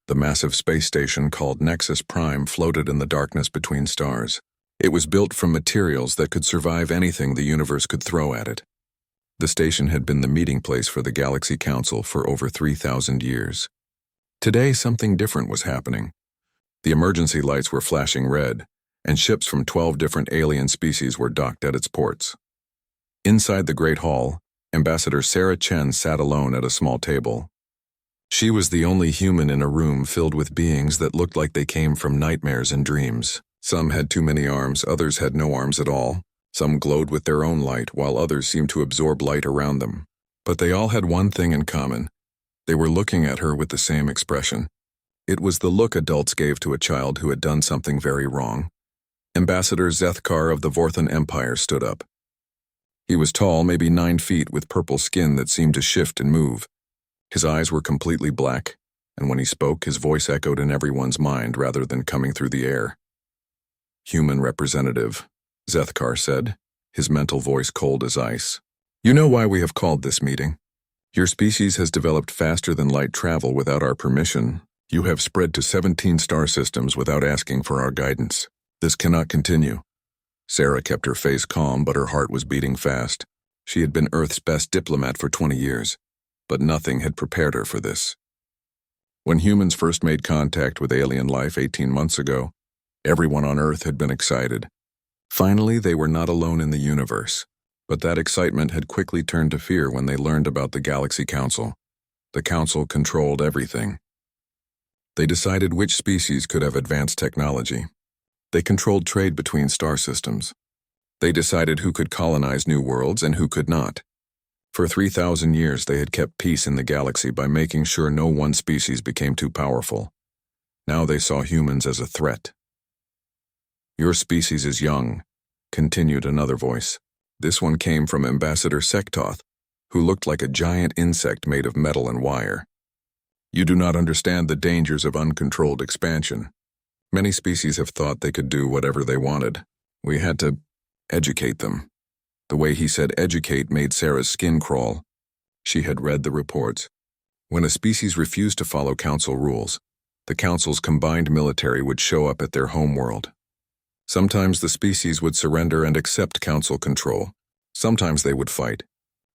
The massive space station called Nexus Prime floated in the darkness between stars. It was built from materials that could survive anything the universe could throw at it. The station had been the meeting place for the Galaxy Council for over 3,000 years. Today, something different was happening. The emergency lights were flashing red, and ships from 12 different alien species were docked at its ports. Inside the Great Hall, Ambassador Sarah Chen sat alone at a small table. She was the only human in a room filled with beings that looked like they came from nightmares and dreams. Some had too many arms, others had no arms at all. Some glowed with their own light, while others seemed to absorb light around them. But they all had one thing in common. They were looking at her with the same expression. It was the look adults gave to a child who had done something very wrong. Ambassador Zethkar of the Vorthan Empire stood up. He was tall, maybe 9 feet, with purple skin that seemed to shift and move. His eyes were completely black, and when he spoke, his voice echoed in everyone's mind rather than coming through the air. "Human representative," Zethkar said, his mental voice cold as ice. "You know why we have called this meeting. Your species has developed faster than light travel without our permission. You have spread to 17 star systems without asking for our guidance. This cannot continue." Sarah kept her face calm, but her heart was beating fast. She had been Earth's best diplomat for 20 years, but nothing had prepared her for this. When humans first made contact with alien life 18 months ago, everyone on Earth had been excited. Finally, they were not alone in the universe, but that excitement had quickly turned to fear when they learned about the Galaxy Council. The Council controlled everything. They decided which species could have advanced technology. They controlled trade between star systems. They decided who could colonize new worlds and who could not. For 3,000 years, they had kept peace in the galaxy by making sure no one species became too powerful. Now they saw humans as a threat. "Your species is young," continued another voice. This one came from Ambassador Sektoth, who looked like a giant insect made of metal and wire. "You do not understand the dangers of uncontrolled expansion. Many species have thought they could do whatever they wanted. We had to educate them." The way he said educate made Sarah's skin crawl. She had read the reports. When a species refused to follow council rules, the council's combined military would show up at their home world. Sometimes the species would surrender and accept council control. Sometimes they would fight.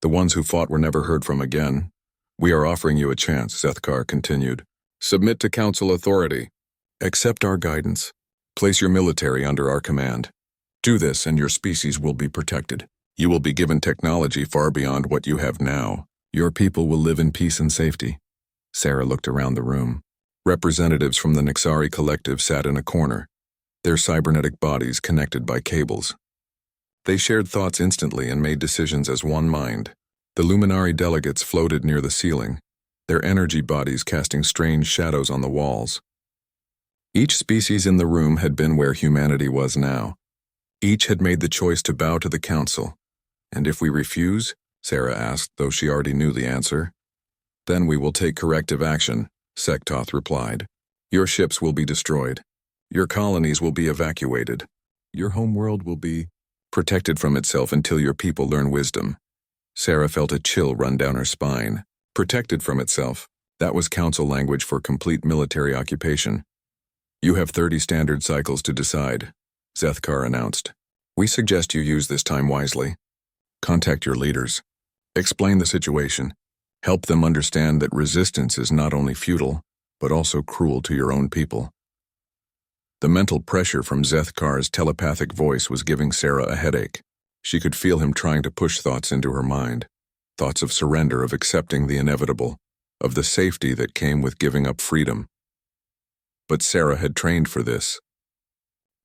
The ones who fought were never heard from again. "We are offering you a chance," Zethkar continued. "Submit to council authority. Accept our guidance. Place your military under our command. Do this and your species will be protected. You will be given technology far beyond what you have now. Your people will live in peace and safety." Sarah looked around the room. Representatives from the Nixari Collective sat in a corner, their cybernetic bodies connected by cables. They shared thoughts instantly and made decisions as one mind. The Luminari delegates floated near the ceiling, their energy bodies casting strange shadows on the walls. Each species in the room had been where humanity was now. Each had made the choice to bow to the council. "And if we refuse?" Sarah asked, though she already knew the answer. "Then we will take corrective action," Sektoth replied. "Your ships will be destroyed. Your colonies will be evacuated. Your homeworld will be protected from itself until your people learn wisdom." Sarah felt a chill run down her spine. Protected from itself. That was council language for complete military occupation. "You have 30 standard cycles to decide," Zethkar announced. "We suggest you use this time wisely. Contact your leaders. Explain the situation. Help them understand that resistance is not only futile, but also cruel to your own people." The mental pressure from Zethkar's telepathic voice was giving Sarah a headache. She could feel him trying to push thoughts into her mind. Thoughts of surrender, of accepting the inevitable, of the safety that came with giving up freedom. But Sarah had trained for this.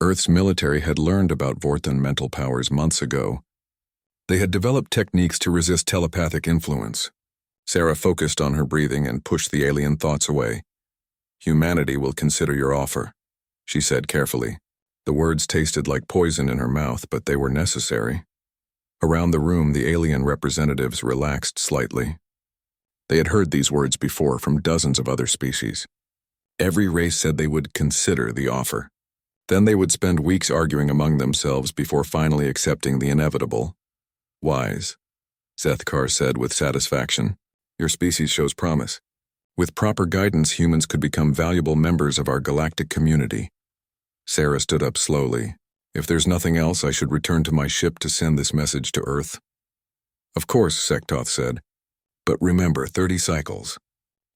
Earth's military had learned about Vorthan mental powers months ago. They had developed techniques to resist telepathic influence. Sarah focused on her breathing and pushed the alien thoughts away. "Humanity will consider your offer," she said carefully. The words tasted like poison in her mouth, but they were necessary. Around the room, the alien representatives relaxed slightly. They had heard these words before from dozens of other species. Every race said they would consider the offer. Then they would spend weeks arguing among themselves before finally accepting the inevitable. "Wise," Zethkar said with satisfaction. "Your species shows promise. With proper guidance, humans could become valuable members of our galactic community. Sarah stood up slowly. If there's nothing else, I should return to my ship to send this message to Earth. Of course, Sektoth said. But remember, 30 cycles.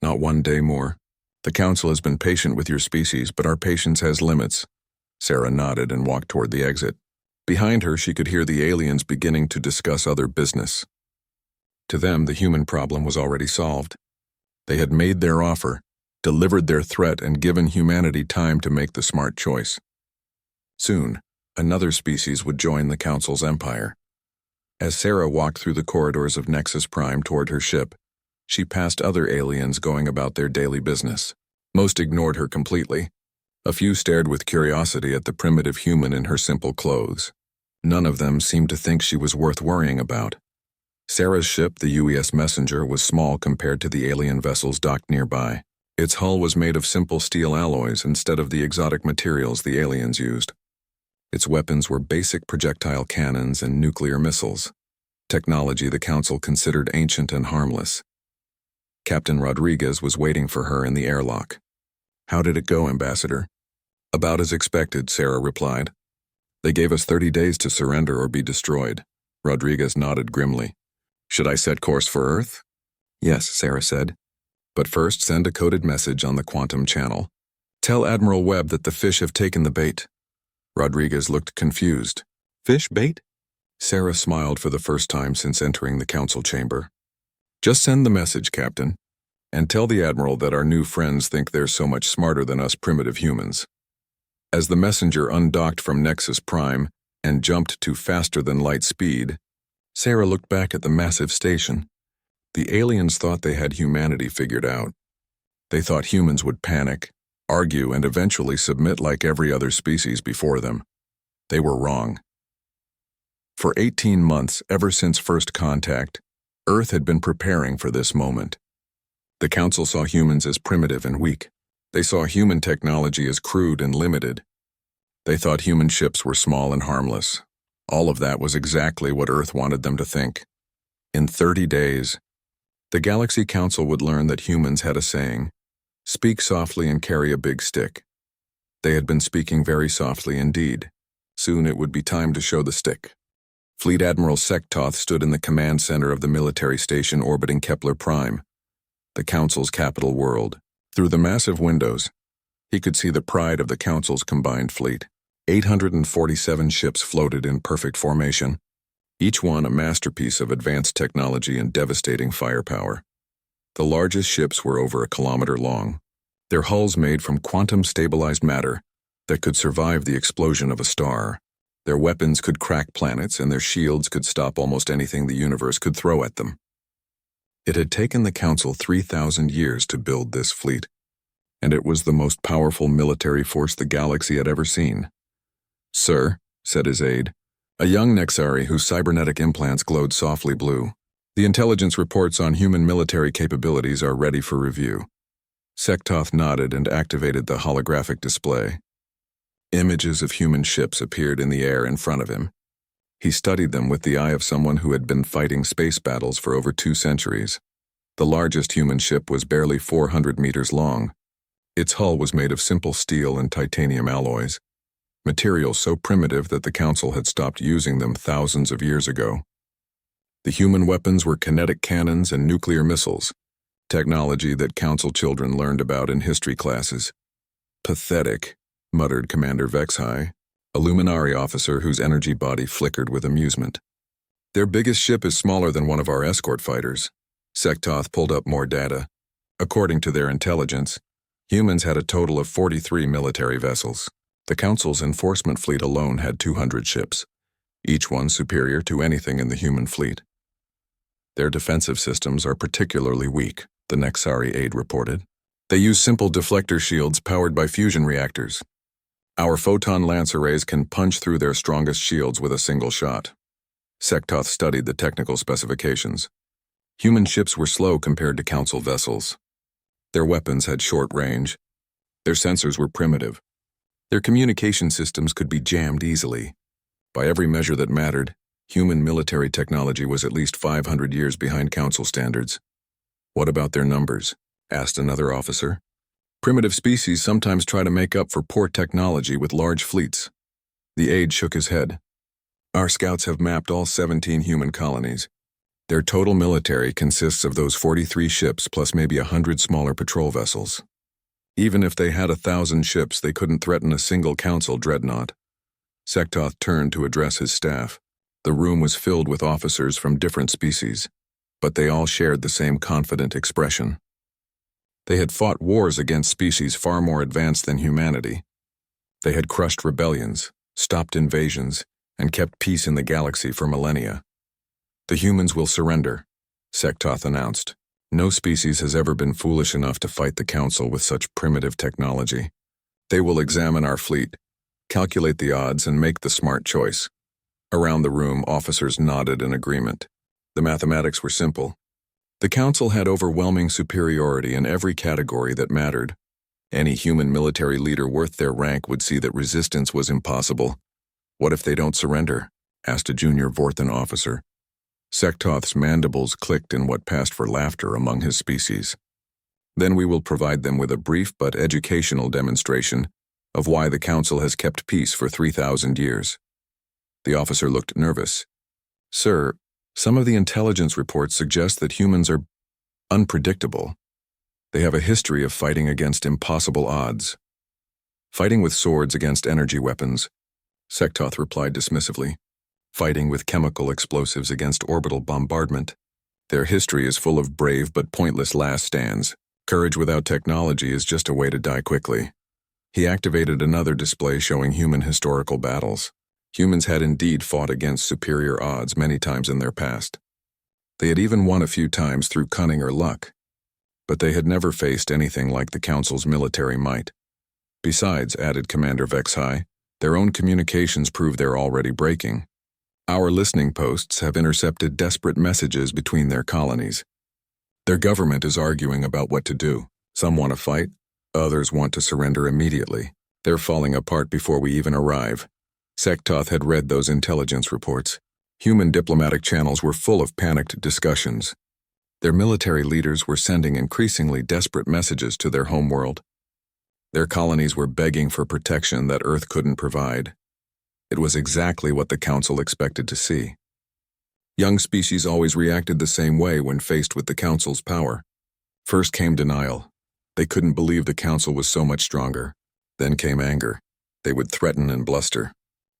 Not one day more. The Council has been patient with your species, but our patience has limits. Sarah nodded and walked toward the exit. Behind her, she could hear the aliens beginning to discuss other business. To them, the human problem was already solved. They had made their offer, delivered their threat, and given humanity time to make the smart choice. Soon, another species would join the Council's empire. As Sarah walked through the corridors of Nexus Prime toward her ship, she passed other aliens going about their daily business. Most ignored her completely. A few stared with curiosity at the primitive human in her simple clothes. None of them seemed to think she was worth worrying about. Sarah's ship, the UES Messenger, was small compared to the alien vessels docked nearby. Its hull was made of simple steel alloys instead of the exotic materials the aliens used. Its weapons were basic projectile cannons and nuclear missiles, technology the Council considered ancient and harmless. Captain Rodriguez was waiting for her in the airlock. "How did it go, Ambassador?" "About as expected," Sarah replied. "They gave us 30 days to surrender or be destroyed." Rodriguez nodded grimly. "Should I set course for Earth?" "Yes," Sarah said. "But first send a coded message on the quantum channel. Tell Admiral Webb that the fish have taken the bait." Rodriguez looked confused. "Fish bait?" Sarah smiled for the first time since entering the Council chamber. "Just send the message, Captain, and tell the Admiral that our new friends think they're so much smarter than us primitive humans." As the messenger undocked from Nexus Prime and jumped to faster-than-light speed, Sarah looked back at the massive station. The aliens thought they had humanity figured out. They thought humans would panic, argue, and eventually submit like every other species before them. They were wrong. For 18 months, ever since first contact, Earth had been preparing for this moment. The Council saw humans as primitive and weak. They saw human technology as crude and limited. They thought human ships were small and harmless. All of that was exactly what Earth wanted them to think. In 30 days, the Galaxy Council would learn that humans had a saying, "Speak softly and carry a big stick." They had been speaking very softly indeed. Soon it would be time to show the stick. Fleet Admiral Sektoth stood in the command center of the military station orbiting Kepler Prime, the Council's capital world. Through the massive windows, he could see the pride of the Council's combined fleet. 847 ships floated in perfect formation, each one a masterpiece of advanced technology and devastating firepower. The largest ships were over a kilometer long, their hulls made from quantum-stabilized matter that could survive the explosion of a star. Their weapons could crack planets, and their shields could stop almost anything the universe could throw at them. It had taken the Council 3,000 years to build this fleet, and it was the most powerful military force the galaxy had ever seen. "Sir," said his aide, a young Nexari whose cybernetic implants glowed softly blue, "the intelligence reports on human military capabilities are ready for review." Sektoth nodded and activated the holographic display. Images of human ships appeared in the air in front of him. He studied them with the eye of someone who had been fighting space battles for over 2 centuries. The largest human ship was barely 400 meters long. Its hull was made of simple steel and titanium alloys, materials so primitive that the Council had stopped using them thousands of years ago. The human weapons were kinetic cannons and nuclear missiles, technology that Council children learned about in history classes. "Pathetic," muttered Commander Vexhai, a Luminari officer whose energy body flickered with amusement. "Their biggest ship is smaller than one of our escort fighters." Sektoth pulled up more data. According to their intelligence, humans had a total of 43 military vessels. The Council's enforcement fleet alone had 200 ships, each one superior to anything in the human fleet. "Their defensive systems are particularly weak," the Nexari aide reported. "They use simple deflector shields powered by fusion reactors. Our photon lance arrays can punch through their strongest shields with a single shot." Sektoth studied the technical specifications. Human ships were slow compared to Council vessels. Their weapons had short range. Their sensors were primitive. Their communication systems could be jammed easily. By every measure that mattered, human military technology was at least 500 years behind Council standards. What about their numbers? asked another officer. Primitive species sometimes try to make up for poor technology with large fleets. The aide shook his head. Our scouts have mapped all 17 human colonies. Their total military consists of those 43 ships plus maybe 100 smaller patrol vessels. Even if they had 1,000 ships, they couldn't threaten a single council dreadnought. Sektoth turned to address his staff. The room was filled with officers from different species, but they all shared the same confident expression. They had fought wars against species far more advanced than humanity. They had crushed rebellions, stopped invasions, and kept peace in the galaxy for millennia. The humans will surrender, Sektoth announced. No species has ever been foolish enough to fight the Council with such primitive technology. They will examine our fleet, calculate the odds, and make the smart choice. Around the room, officers nodded in agreement. The mathematics were simple. The Council had overwhelming superiority in every category that mattered. Any human military leader worth their rank would see that resistance was impossible. What if they don't surrender? Asked a junior Vorthan officer. Sektoth's mandibles clicked in what passed for laughter among his species. Then we will provide them with a brief but educational demonstration of why the Council has kept peace for 3,000 years. The officer looked nervous. Sir, some of the intelligence reports suggest that humans are unpredictable. They have a history of fighting against impossible odds. Fighting with swords against energy weapons, Sektoth replied dismissively. Fighting with chemical explosives against orbital bombardment. Their history is full of brave but pointless last stands. Courage without technology is just a way to die quickly. He activated another display showing human historical battles. Humans had indeed fought against superior odds many times in their past. They had even won a few times through cunning or luck. But they had never faced anything like the Council's military might. Besides, added Commander Vexhai, their own communications prove they're already breaking. Our listening posts have intercepted desperate messages between their colonies. Their government is arguing about what to do. Some want to fight, others want to surrender immediately. They're falling apart before we even arrive. Sektoth had read those intelligence reports. Human diplomatic channels were full of panicked discussions. Their military leaders were sending increasingly desperate messages to their homeworld. Their colonies were begging for protection that Earth couldn't provide. It was exactly what the Council expected to see. Young species always reacted the same way when faced with the Council's power. First came denial. They couldn't believe the Council was so much stronger. Then came anger. They would threaten and bluster.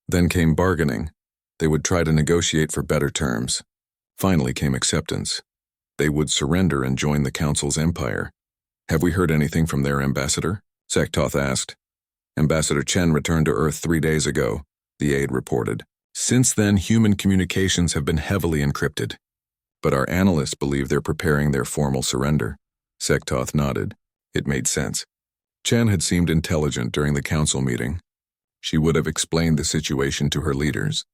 Then came bargaining. They would try to negotiate for better terms. Finally came acceptance. They would surrender and join the Council's empire. Have we heard anything from their ambassador? Sektoth asked. Ambassador Chen returned to Earth 3 days ago, the aide reported. Since then, human communications have been heavily encrypted. But our analysts believe they're preparing their formal surrender. Sektoth nodded. It made sense. Chen had seemed intelligent during the Council meeting. She would have explained the situation to her leaders.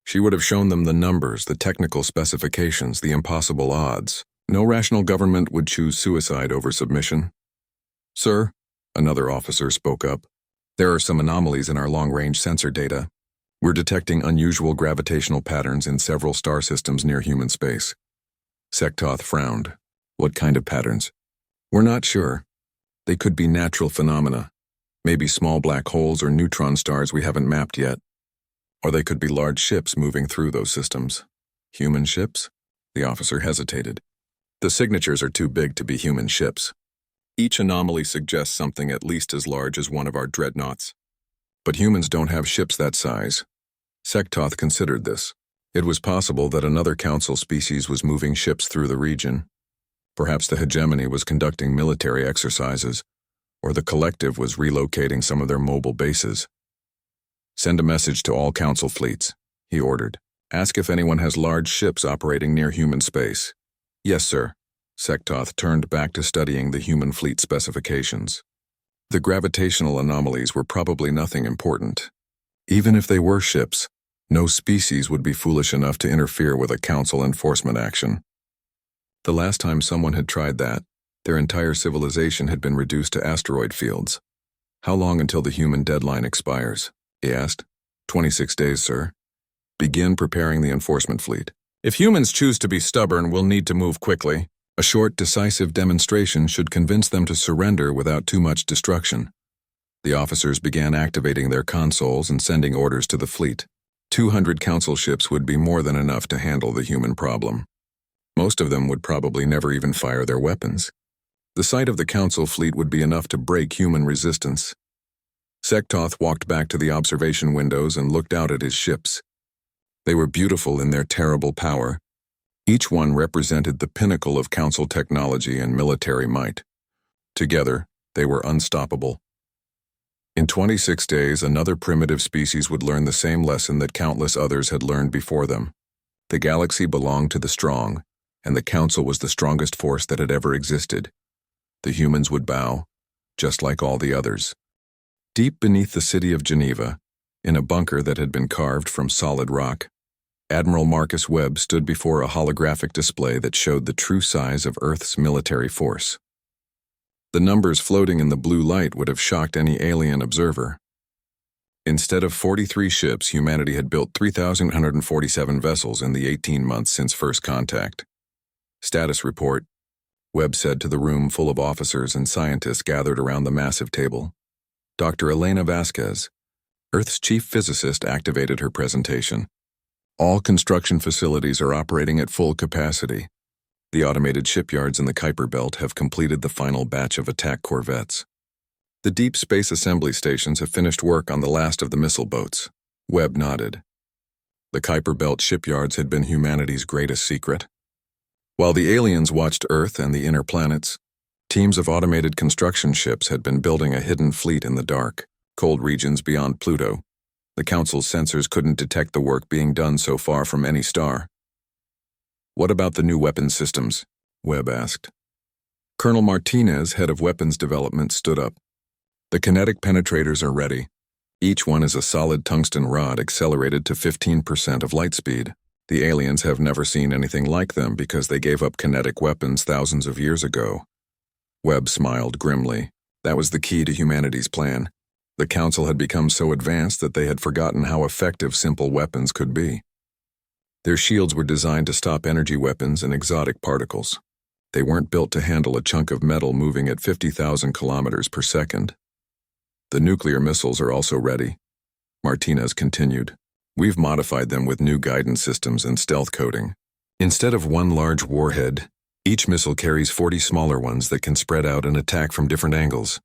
She would have shown them the numbers, the technical specifications, the impossible odds. No rational government would choose suicide over submission. Sir, another officer spoke up. There are some anomalies in our long-range sensor data. We're detecting unusual gravitational patterns in several star systems near human space. Sektoth frowned. What kind of patterns? We're not sure. They could be natural phenomena. Maybe small black holes or neutron stars we haven't mapped yet. Or they could be large ships moving through those systems. Human ships? The officer hesitated. The signatures are too big to be human ships. Each anomaly suggests something at least as large as one of our dreadnoughts. But humans don't have ships that size. Sektoth considered this. It was possible that another Council species was moving ships through the region. Perhaps the hegemony was conducting military exercises, or the collective was relocating some of their mobile bases. Send a message to all Council fleets, he ordered. Ask if anyone has large ships operating near human space. Yes, sir. Sektoth turned back to studying the human fleet specifications. The gravitational anomalies were probably nothing important. Even if they were ships, no species would be foolish enough to interfere with a Council enforcement action. The last time someone had tried that, their entire civilization had been reduced to asteroid fields. How long until the human deadline expires? He asked. 26 days, sir. Begin preparing the enforcement fleet. If humans choose to be stubborn, we'll need to move quickly. A short, decisive demonstration should convince them to surrender without too much destruction. The officers began activating their consoles and sending orders to the fleet. 200 council ships would be more than enough to handle the human problem. Most of them would probably never even fire their weapons. The sight of the council fleet would be enough to break human resistance. Sektoth walked back to the observation windows and looked out at his ships. They were beautiful in their terrible power. Each one represented the pinnacle of council technology and military might. Together, they were unstoppable. In 26 days, another primitive species would learn the same lesson that countless others had learned before them. The galaxy belonged to the strong, and the council was the strongest force that had ever existed. The humans would bow, just like all the others. Deep beneath the city of Geneva, in a bunker that had been carved from solid rock, Admiral Marcus Webb stood before a holographic display that showed the true size of Earth's military force. The numbers floating in the blue light would have shocked any alien observer. Instead of 43 ships, humanity had built 3,147 vessels in the 18 months since first contact. Status report, Webb said to the room full of officers and scientists gathered around the massive table. Dr. Elena Vasquez, Earth's chief physicist, activated her presentation. All construction facilities are operating at full capacity. The automated shipyards in the Kuiper Belt have completed the final batch of attack corvettes. The deep space assembly stations have finished work on the last of the missile boats. Webb nodded. The Kuiper Belt shipyards had been humanity's greatest secret. While the aliens watched Earth and the inner planets, teams of automated construction ships had been building a hidden fleet in the dark, cold regions beyond Pluto. The Council's sensors couldn't detect the work being done so far from any star. "What about the new weapons systems?" Webb asked. Colonel Martinez, head of weapons development, stood up. "The kinetic penetrators are ready. Each one is a solid tungsten rod accelerated to 15% of light speed. The aliens have never seen anything like them because they gave up kinetic weapons thousands of years ago." Webb smiled grimly. That was the key to humanity's plan. The Council had become so advanced that they had forgotten how effective simple weapons could be. Their shields were designed to stop energy weapons and exotic particles. They weren't built to handle a chunk of metal moving at 50,000 kilometers per second. "The nuclear missiles are also ready," Martinez continued. "We've modified them with new guidance systems and stealth coding. Instead of one large warhead, each missile carries 40 smaller ones that can spread out and attack from different angles."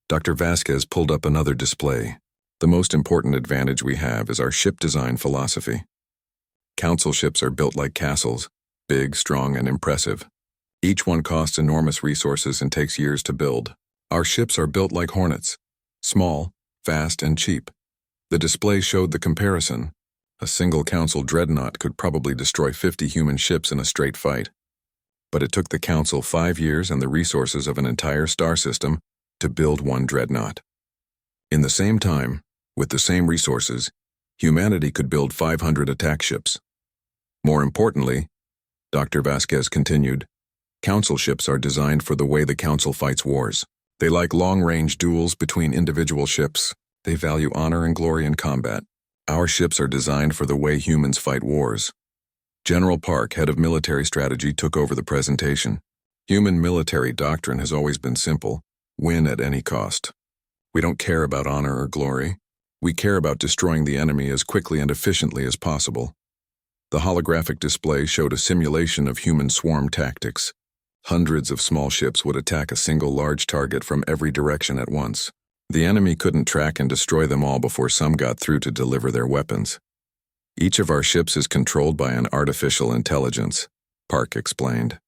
Dr. Vasquez pulled up another display. "The most important advantage we have is our ship design philosophy. Council ships are built like castles, big, strong, and impressive. Each one costs enormous resources and takes years to build. Our ships are built like hornets, small, fast, and cheap." The display showed the comparison. A single Council dreadnought could probably destroy 50 human ships in a straight fight. But it took the Council 5 years and the resources of an entire star system to build one dreadnought. In the same time, with the same resources, humanity could build 500 attack ships. More importantly, Dr. Vasquez continued, Council ships are designed for the way the Council fights wars. They like long-range duels between individual ships. They value honor and glory in combat. Our ships are designed for the way humans fight wars. General Park, head of military strategy, took over the presentation. Human military doctrine has always been simple: win at any cost. We don't care about honor or glory. We care about destroying the enemy as quickly and efficiently as possible. The holographic display showed a simulation of human swarm tactics. Hundreds of small ships would attack a single large target from every direction at once. The enemy couldn't track and destroy them all before some got through to deliver their weapons. "Each of our ships is controlled by an artificial intelligence," Park explained.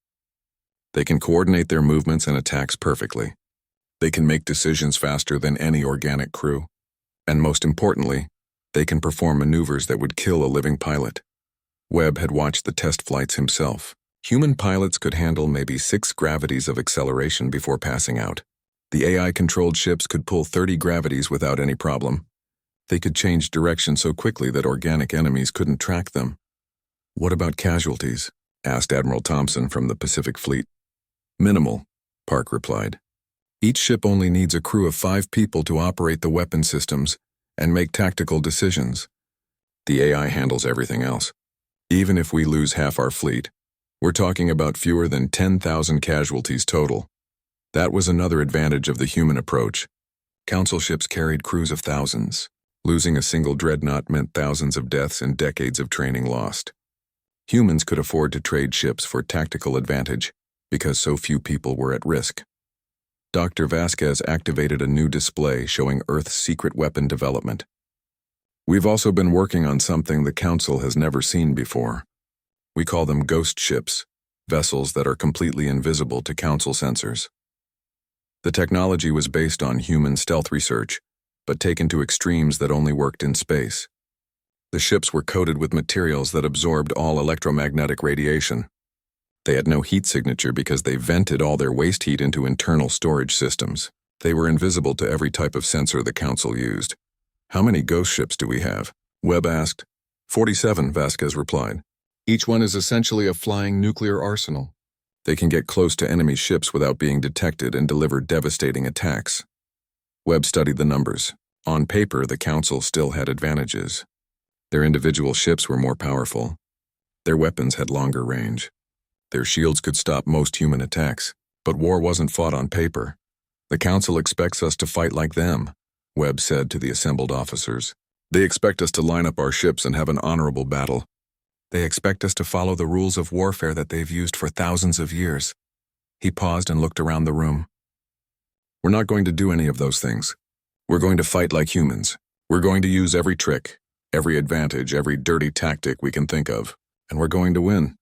"They can coordinate their movements and attacks perfectly. They can make decisions faster than any organic crew. And most importantly, they can perform maneuvers that would kill a living pilot." Webb had watched the test flights himself. Human pilots could handle maybe 6 gravities of acceleration before passing out. The AI-controlled ships could pull 30 gravities without any problem. They could change direction so quickly that organic enemies couldn't track them. "What about casualties?" asked Admiral Thompson from the Pacific Fleet. "Minimal," Park replied. "Each ship only needs a crew of 5 people to operate the weapon systems and make tactical decisions. The AI handles everything else. Even if we lose half our fleet, We're talking about fewer than 10,000 casualties total. That was another advantage of the human approach. Council ships carried crews of thousands. Losing a single dreadnought meant thousands of deaths and decades of training lost. Humans could afford to trade ships for tactical advantage because so few people were at risk. Dr. Vasquez activated a new display showing Earth's secret weapon development. We've also been working on something the Council has never seen before. We call them ghost ships, vessels that are completely invisible to Council sensors. The technology was based on human stealth research, but taken to extremes that only worked in space. The ships were coated with materials that absorbed all electromagnetic radiation. They had no heat signature because they vented all their waste heat into internal storage systems. They were invisible to every type of sensor the Council used. "How many ghost ships do we have?" Webb asked. 47, Vasquez replied. Each one is essentially a flying nuclear arsenal. They can get close to enemy ships without being detected and deliver devastating attacks. Webb studied the numbers. On paper, the Council still had advantages. Their individual ships were more powerful. Their weapons had longer range. Their shields could stop most human attacks, but war wasn't fought on paper. "The Council expects us to fight like them," Webb said to the assembled officers. "They expect us to line up our ships and have an honorable battle. They expect us to follow the rules of warfare that they've used for thousands of years." He paused and looked around the room. "We're not going to do any of those things. We're going to fight like humans. We're going to use every trick, every advantage, every dirty tactic we can think of, and we're going to win."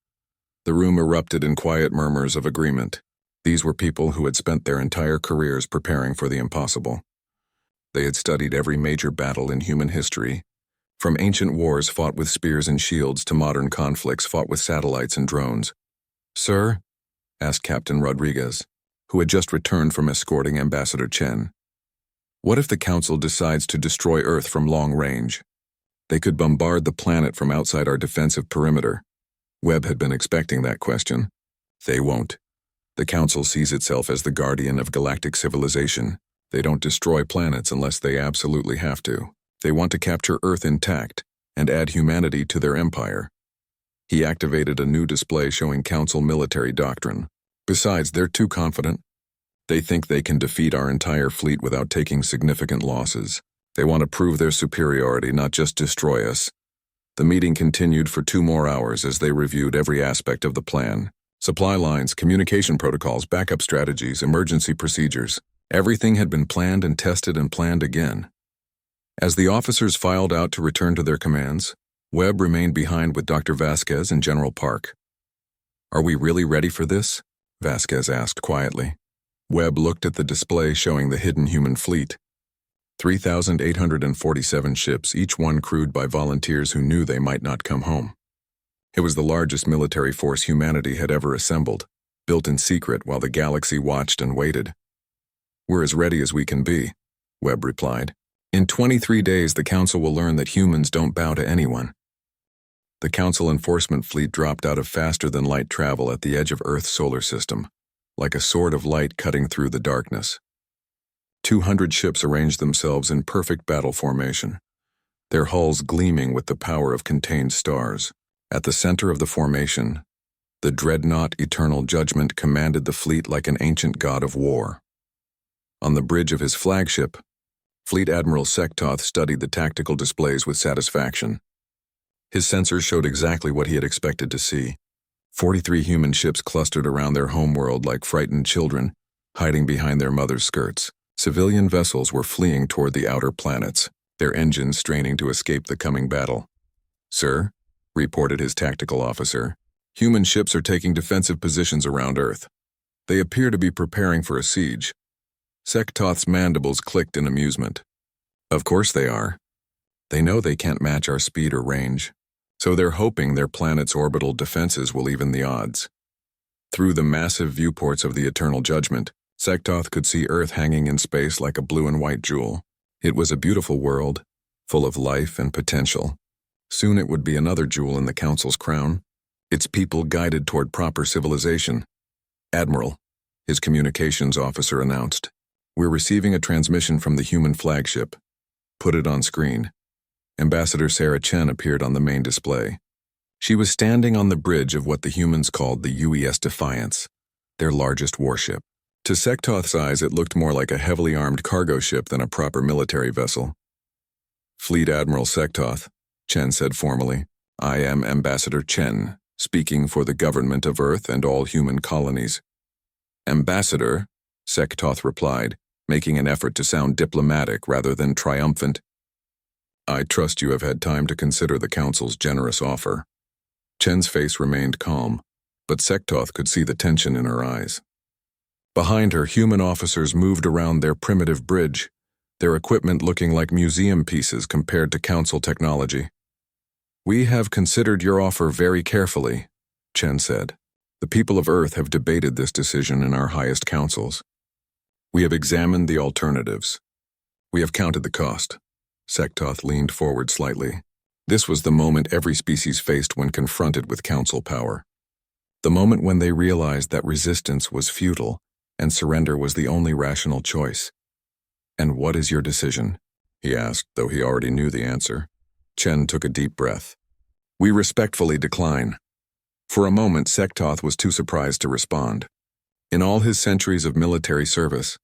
The room erupted in quiet murmurs of agreement. These were people who had spent their entire careers preparing for the impossible. They had studied every major battle in human history, from ancient wars fought with spears and shields to modern conflicts fought with satellites and drones. "Sir?" asked Captain Rodriguez, who had just returned from escorting Ambassador Chen. "What if the Council decides to destroy Earth from long range? They could bombard the planet from outside our defensive perimeter." Webb had been expecting that question. "They won't. The Council sees itself as the guardian of galactic civilization. They don't destroy planets unless they absolutely have to. They want to capture Earth intact and add humanity to their empire." He activated a new display showing Council military doctrine. "Besides, they're too confident. They think they can defeat our entire fleet without taking significant losses. They want to prove their superiority, not just destroy us." The meeting continued for 2 more hours as they reviewed every aspect of the plan. Supply lines, communication protocols, backup strategies, emergency procedures. Everything had been planned and tested and planned again. As the officers filed out to return to their commands, Webb remained behind with Dr. Vasquez and General Park. "Are we really ready for this?" Vasquez asked quietly. Webb looked at the display showing the hidden human fleet. 3,847 ships, each one crewed by volunteers who knew they might not come home. It was the largest military force humanity had ever assembled, built in secret while the galaxy watched and waited. "We're as ready as we can be," Webb replied. "In 23 days, the Council will learn that humans don't bow to anyone." The Council enforcement fleet dropped out of faster-than-light travel at the edge of Earth's solar system, like a sword of light cutting through the darkness. 200 ships arranged themselves in perfect battle formation, their hulls gleaming with the power of contained stars. At the center of the formation, the dreadnought Eternal Judgment commanded the fleet like an ancient god of war. On the bridge of his flagship, Fleet Admiral Sektoth studied the tactical displays with satisfaction. His sensors showed exactly what he had expected to see. 43 human ships clustered around their homeworld like frightened children, hiding behind their mothers' skirts. Civilian vessels were fleeing toward the outer planets, their engines straining to escape the coming battle. "Sir," reported his tactical officer, "human ships are taking defensive positions around Earth. They appear to be preparing for a siege." Sektoth's mandibles clicked in amusement. "Of course they are. They know they can't match our speed or range, so they're hoping their planet's orbital defenses will even the odds." Through the massive viewports of the Eternal Judgment, Sektoth could see Earth hanging in space like a blue and white jewel. It was a beautiful world, full of life and potential. Soon it would be another jewel in the Council's crown, its people guided toward proper civilization. "Admiral," his communications officer announced, "we're receiving a transmission from the human flagship. Put it on screen." Ambassador Sarah Chen appeared on the main display. She was standing on the bridge of what the humans called the UES Defiance, their largest warship. To Sektoth's eyes, it looked more like a heavily armed cargo ship than a proper military vessel. Fleet Admiral Sektoth, Chen said formally. I am Ambassador Chen, speaking for the government of Earth and all human colonies. Ambassador, Sektoth replied, making an effort to sound diplomatic rather than triumphant. I trust you have had time to consider the Council's generous offer. Chen's face remained calm, but Sektoth could see the tension in her eyes. Behind her, human officers moved around their primitive bridge, their equipment looking like museum pieces compared to Council technology. We have considered your offer very carefully, Chen said. The people of Earth have debated this decision in our highest councils. We have examined the alternatives. We have counted the cost. Sektoth leaned forward slightly. This was the moment every species faced when confronted with council power. The moment when they realized that resistance was futile and surrender was the only rational choice. And what is your decision? He asked, though he already knew the answer. Chen took a deep breath. We respectfully decline. For a moment, Sektoth was too surprised to respond. In all his centuries of military service,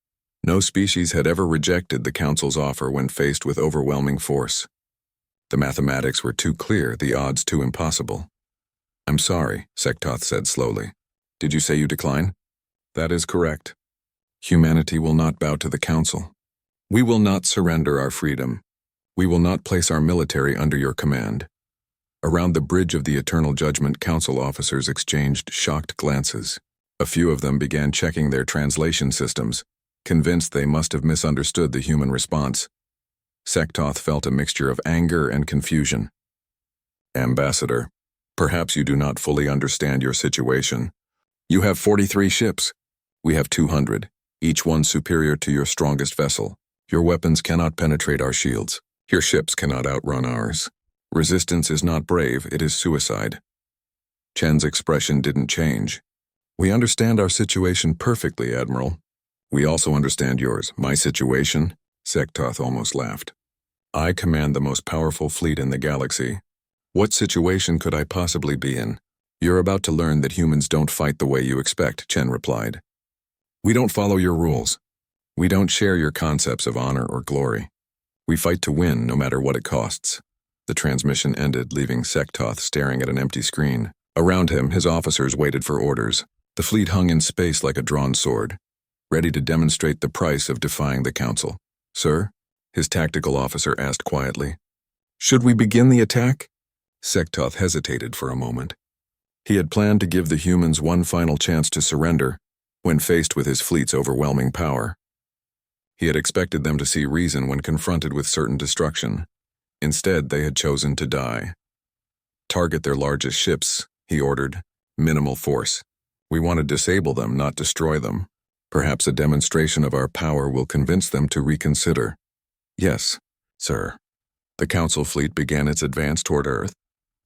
no species had ever rejected the Council's offer when faced with overwhelming force. The mathematics were too clear, the odds too impossible. I'm sorry, Sektoth said slowly. Did you say you decline? That is correct. Humanity will not bow to the Council. We will not surrender our freedom. We will not place our military under your command. Around the bridge of the Eternal Judgment, Council officers exchanged shocked glances. A few of them began checking their translation systems, convinced they must have misunderstood the human response. Sektoth felt a mixture of anger and confusion. Ambassador, perhaps you do not fully understand your situation. You have 43 ships. We have 200, each one superior to your strongest vessel. Your weapons cannot penetrate our shields. Your ships cannot outrun ours. Resistance is not brave, it is suicide. Chen's expression didn't change. We understand our situation perfectly, Admiral. We also understand yours. My situation? Sektoth almost laughed. I command the most powerful fleet in the galaxy. What situation could I possibly be in? You're about to learn that humans don't fight the way you expect, Chen replied. We don't follow your rules. We don't share your concepts of honor or glory. We fight to win, no matter what it costs. The transmission ended, leaving Sektoth staring at an empty screen. Around him, his officers waited for orders. The fleet hung in space like a drawn sword, ready to demonstrate the price of defying the Council. Sir? His tactical officer asked quietly. Should we begin the attack? Sektoth hesitated for a moment. He had planned to give the humans one final chance to surrender when faced with his fleet's overwhelming power. He had expected them to see reason when confronted with certain destruction. Instead, they had chosen to die. Target their largest ships, he ordered. Minimal force. We want to disable them, not destroy them. Perhaps a demonstration of our power will convince them to reconsider. Yes, sir. The Council fleet began its advance toward Earth.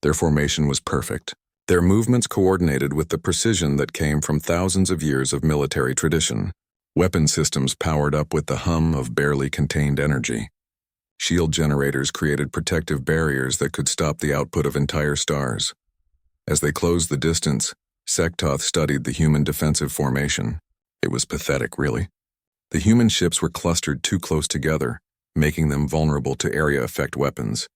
Their formation was perfect. Their movements coordinated with the precision that came from thousands of years of military tradition. Weapon systems powered up with the hum of barely contained energy. Shield generators created protective barriers that could stop the output of entire stars. As they closed the distance, Sektoth studied the human defensive formation. It was pathetic, really. The human ships were clustered too close together, making them vulnerable to area effect weapons.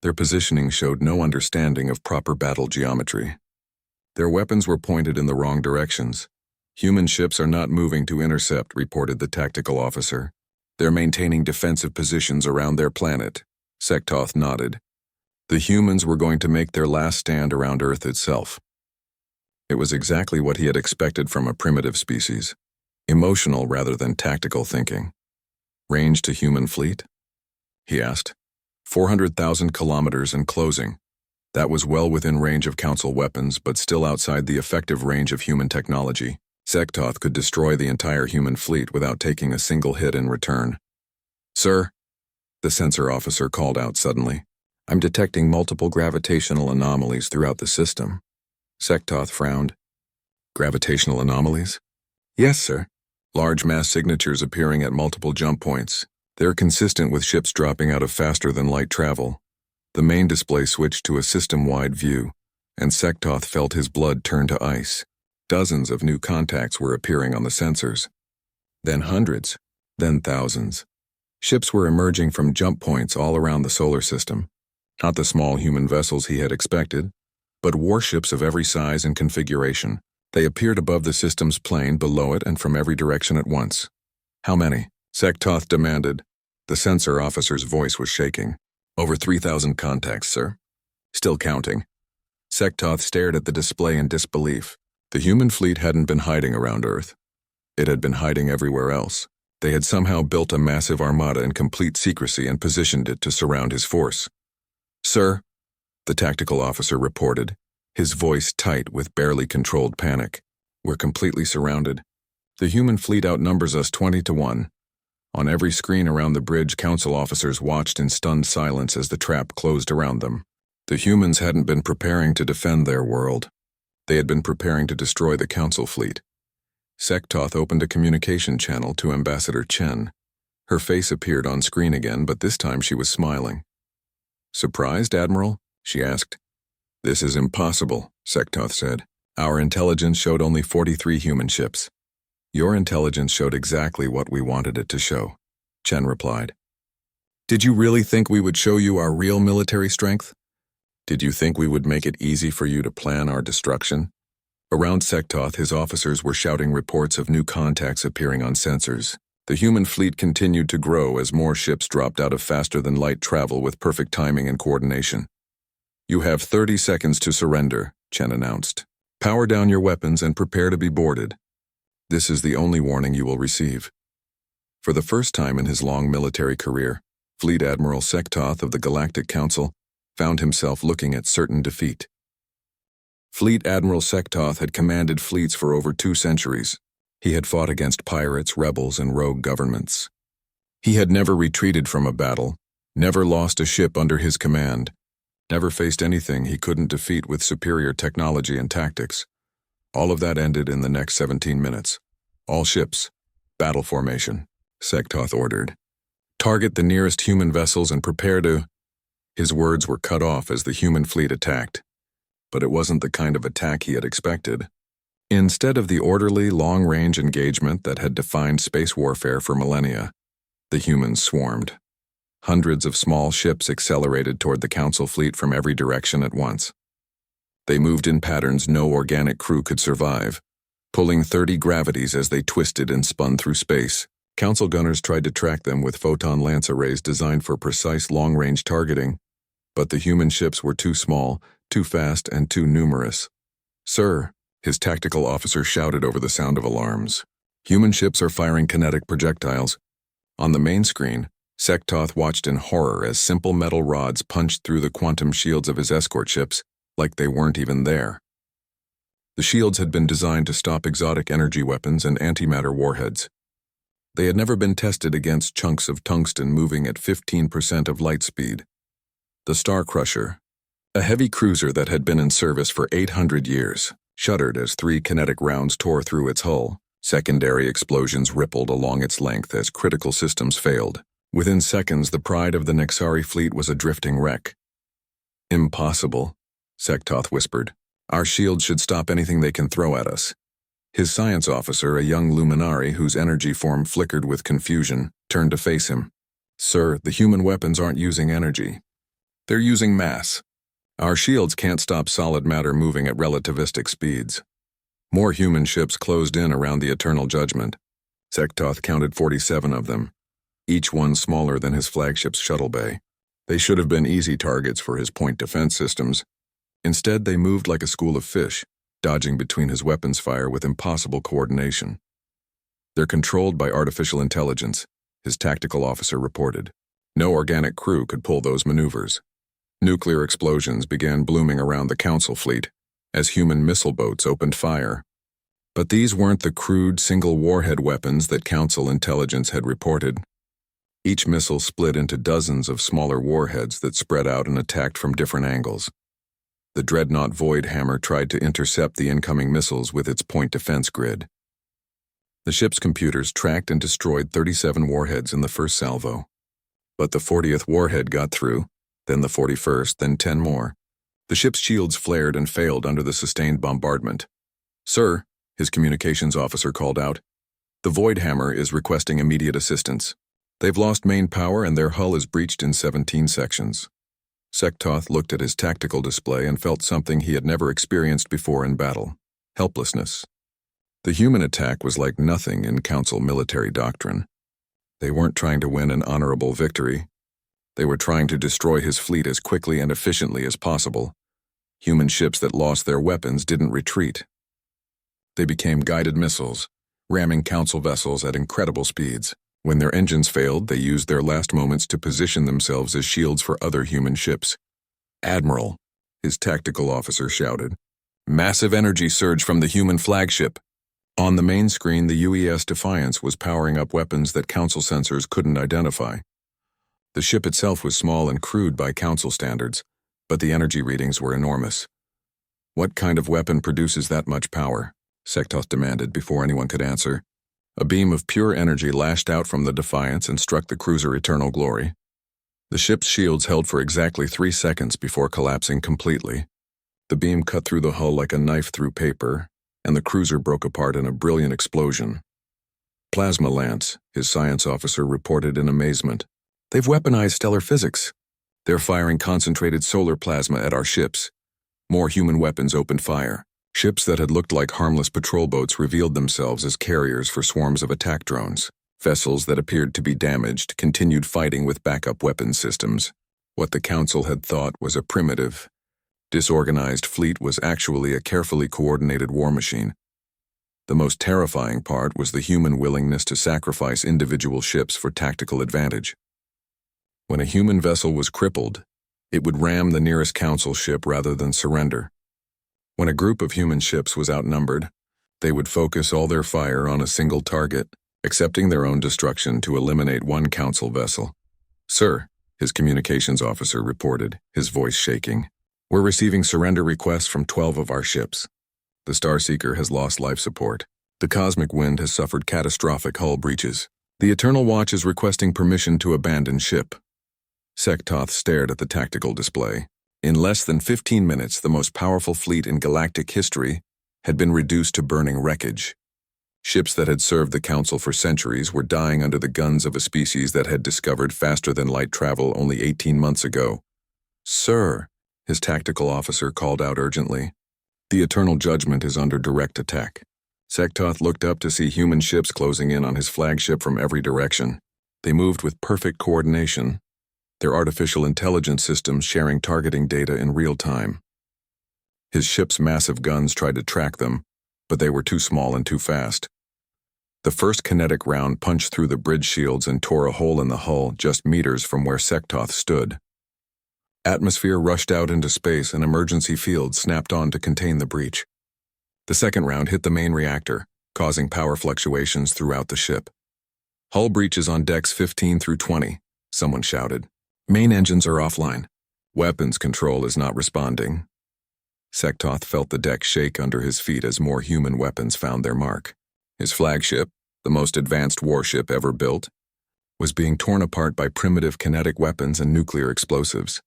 Their positioning showed no understanding of proper battle geometry. Their weapons were pointed in the wrong directions. Human ships are not moving to intercept, reported the tactical officer. They're maintaining defensive positions around their planet. Sektoth nodded. The humans were going to make their last stand around Earth itself. It was exactly what he had expected from a primitive species. Emotional rather than tactical thinking. Range to human fleet? He asked. 400,000 kilometers and closing. That was well within range of Council weapons, but still outside the effective range of human technology. Sektoth could destroy the entire human fleet without taking a single hit in return. Sir, the sensor officer called out suddenly. I'm detecting multiple gravitational anomalies throughout the system. Sektoth frowned. Gravitational anomalies? Yes, sir. Large mass signatures appearing at multiple jump points. They're consistent with ships dropping out of faster-than-light travel. The main display switched to a system-wide view, and Sektoth felt his blood turn to ice. Dozens of new contacts were appearing on the sensors. Then hundreds, then thousands. Ships were emerging from jump points all around the solar system. Not the small human vessels he had expected, but warships of every size and configuration. They appeared above the system's plane, below it, and from every direction at once. How many? Sektoth demanded. The sensor officer's voice was shaking. Over 3,000 contacts, sir. Still counting. Sektoth stared at the display in disbelief. The human fleet hadn't been hiding around Earth. It had been hiding everywhere else. They had somehow built a massive armada in complete secrecy and positioned it to surround his force. Sir, the tactical officer reported, his voice tight with barely controlled panic. We're completely surrounded. The human fleet outnumbers us 20-1. On every screen around the bridge, council officers watched in stunned silence as the trap closed around them. The humans hadn't been preparing to defend their world. They had been preparing to destroy the council fleet. Sektoth opened a communication channel to Ambassador Chen. Her face appeared on screen again, but this time she was smiling. Surprised, Admiral? She asked. This is impossible, Sektoth said. Our intelligence showed only 43 human ships. Your intelligence showed exactly what we wanted it to show, Chen replied. Did you really think we would show you our real military strength? Did you think we would make it easy for you to plan our destruction? Around Sektoth, his officers were shouting reports of new contacts appearing on sensors. The human fleet continued to grow as more ships dropped out of faster-than-light travel with perfect timing and coordination. You have 30 seconds to surrender, Chen announced. Power down your weapons and prepare to be boarded. This is the only warning you will receive. For the first time in his long military career, Fleet Admiral Sektoth of the Galactic Council found himself looking at certain defeat. Fleet Admiral Sektoth had commanded fleets for over 2 centuries. He had fought against pirates, rebels, and rogue governments. He had never retreated from a battle, never lost a ship under his command, never faced anything he couldn't defeat with superior technology and tactics. All of that ended in the next 17 minutes. All ships, battle formation, Sektoth ordered. Target the nearest human vessels and prepare to... His words were cut off as the human fleet attacked. But it wasn't the kind of attack he had expected. Instead of the orderly, long-range engagement that had defined space warfare for millennia, the humans swarmed. Hundreds of small ships accelerated toward the council fleet from every direction at once. They moved in patterns no organic crew could survive, pulling 30 gravities as they twisted and spun through space. Council gunners tried to track them with photon lance arrays designed for precise long-range targeting, but the human ships were too small, too fast, and too numerous. Sir, his tactical officer shouted over the sound of alarms. Human ships are firing kinetic projectiles. On the main screen, Sektoth watched in horror as simple metal rods punched through the quantum shields of his escort ships like they weren't even there. The shields had been designed to stop exotic energy weapons and antimatter warheads. They had never been tested against chunks of tungsten moving at 15% of light speed. The Star Crusher, a heavy cruiser that had been in service for 800 years, shuddered as 3 kinetic rounds tore through its hull. Secondary explosions rippled along its length as critical systems failed. Within seconds, the pride of the Nexari fleet was a drifting wreck. Impossible, Sektoth whispered. Our shields should stop anything they can throw at us. His science officer, a young luminary whose energy form flickered with confusion, turned to face him. Sir, the human weapons aren't using energy. They're using mass. Our shields can't stop solid matter moving at relativistic speeds. More human ships closed in around the Eternal Judgment. Sektoth counted 47 of them, each one smaller than his flagship's shuttle bay. They should have been easy targets for his point defense systems. Instead, they moved like a school of fish, dodging between his weapons fire with impossible coordination. They're controlled by artificial intelligence, his tactical officer reported. No organic crew could pull those maneuvers. Nuclear explosions began blooming around the Council fleet as human missile boats opened fire. But these weren't the crude single warhead weapons that Council intelligence had reported. Each missile split into dozens of smaller warheads that spread out and attacked from different angles. The dreadnought Void Hammer tried to intercept the incoming missiles with its point defense grid. The ship's computers tracked and destroyed 37 warheads in the first salvo. But the 40th warhead got through, then the 41st, then 10 more. The ship's shields flared and failed under the sustained bombardment. "Sir," his communications officer called out, "the Void Hammer is requesting immediate assistance. They've lost main power and their hull is breached in 17 sections." Sektoth looked at his tactical display and felt something he had never experienced before in battle: helplessness. The human attack was like nothing in Council military doctrine. They weren't trying to win an honorable victory. They were trying to destroy his fleet as quickly and efficiently as possible. Human ships that lost their weapons didn't retreat. They became guided missiles, ramming Council vessels at incredible speeds. When their engines failed, they used their last moments to position themselves as shields for other human ships. "Admiral," his tactical officer shouted. "Massive energy surge from the human flagship." On the main screen, the UES Defiance was powering up weapons that Council sensors couldn't identify. The ship itself was small and crude by Council standards, but the energy readings were enormous. "What kind of weapon produces that much power?" Sektoth demanded before anyone could answer. A beam of pure energy lashed out from the Defiance and struck the cruiser Eternal Glory. The ship's shields held for exactly 3 seconds before collapsing completely. The beam cut through the hull like a knife through paper, and the cruiser broke apart in a brilliant explosion. "Plasma Lance," his science officer reported in amazement. "They've weaponized stellar physics. They're firing concentrated solar plasma at our ships." More human weapons opened fire. Ships that had looked like harmless patrol boats revealed themselves as carriers for swarms of attack drones. Vessels that appeared to be damaged continued fighting with backup weapon systems. What the Council had thought was a primitive, disorganized fleet was actually a carefully coordinated war machine. The most terrifying part was the human willingness to sacrifice individual ships for tactical advantage. When a human vessel was crippled, it would ram the nearest Council ship rather than surrender. When a group of human ships was outnumbered, they would focus all their fire on a single target, accepting their own destruction to eliminate one Council vessel. "Sir," his communications officer reported, his voice shaking, "we're receiving surrender requests from 12 of our ships. The Starseeker has lost life support. The Cosmic Wind has suffered catastrophic hull breaches. The Eternal Watch is requesting permission to abandon ship." Sektoth stared at the tactical display. In less than 15 minutes, the most powerful fleet in galactic history had been reduced to burning wreckage. Ships that had served the Council for centuries were dying under the guns of a species that had discovered faster-than-light travel only 18 months ago. "Sir," his tactical officer called out urgently, "the Eternal Judgment is under direct attack." Sektoth looked up to see human ships closing in on his flagship from every direction. They moved with perfect coordination, their artificial intelligence systems sharing targeting data in real time. His ship's massive guns tried to track them, but they were too small and too fast. The first kinetic round punched through the bridge shields and tore a hole in the hull just meters from where Sektoth stood. Atmosphere rushed out into space and emergency fields snapped on to contain the breach. The second round hit the main reactor, causing power fluctuations throughout the ship. "Hull breaches on decks 15 through 20, someone shouted. "Main engines are offline. Weapons control is not responding." Sektoth felt the deck shake under his feet as more human weapons found their mark. His flagship, the most advanced warship ever built, was being torn apart by primitive kinetic weapons and nuclear explosives.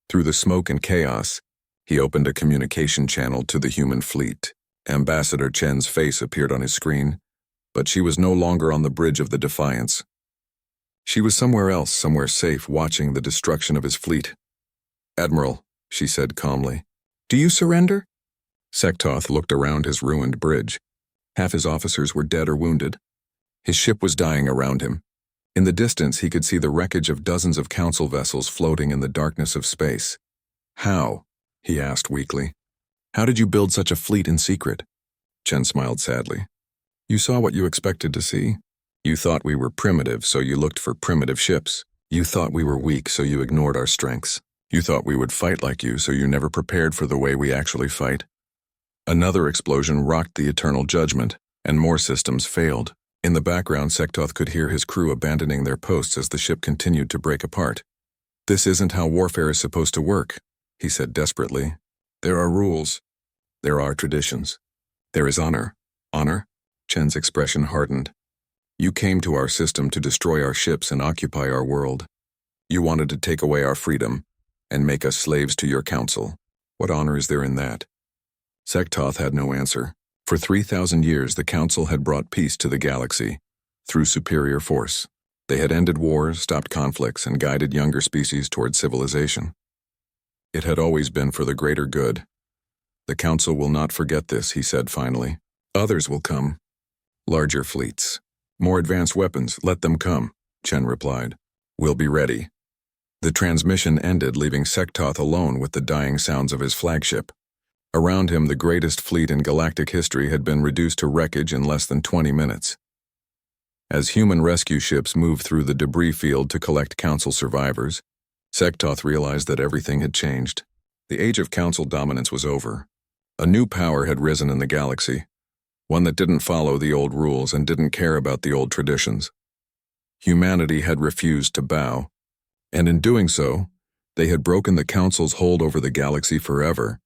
Through the smoke and chaos, he opened a communication channel to the human fleet. Ambassador Chen's face appeared on his screen, but she was no longer on the bridge of the Defiance. She was somewhere else, somewhere safe, watching the destruction of his fleet. "Admiral," she said calmly, "do you surrender?" Sektoth looked around his ruined bridge. Half his officers were dead or wounded. His ship was dying around him. In the distance, he could see the wreckage of dozens of Council vessels floating in the darkness of space. "How?" he asked weakly. "How did you build such a fleet in secret?" Chen smiled sadly. "You saw what you expected to see. You thought we were primitive, so you looked for primitive ships. You thought we were weak, so you ignored our strengths. You thought we would fight like you, so you never prepared for the way we actually fight." Another explosion rocked the Eternal Judgment, and more systems failed. In the background, Sektoth could hear his crew abandoning their posts as the ship continued to break apart. "This isn't how warfare is supposed to work," he said desperately. "There are rules. There are traditions. There is honor." "Honor?" Chen's expression hardened. "You came to our system to destroy our ships and occupy our world. You wanted to take away our freedom and make us slaves to your council. What honor is there in that? Sektoth had no answer. For 3,000 years, the Council had brought peace to the galaxy through superior force. They had ended wars, stopped conflicts, and guided younger species toward civilization. It had always been for the greater good. The Council will not forget this, he said finally. Others will come. Larger fleets. More advanced weapons, let them come, Chen replied. We'll be ready. The transmission ended, leaving Sektoth alone with the dying sounds of his flagship. Around him, the greatest fleet in galactic history had been reduced to wreckage in less than 20 minutes. As human rescue ships moved through the debris field to collect Council survivors, Sektoth realized that everything had changed. The age of Council dominance was over. A new power had risen in the galaxy, one that didn't follow the old rules and didn't care about the old traditions. Humanity had refused to bow, and in doing so, they had broken the Council's hold over the galaxy forever.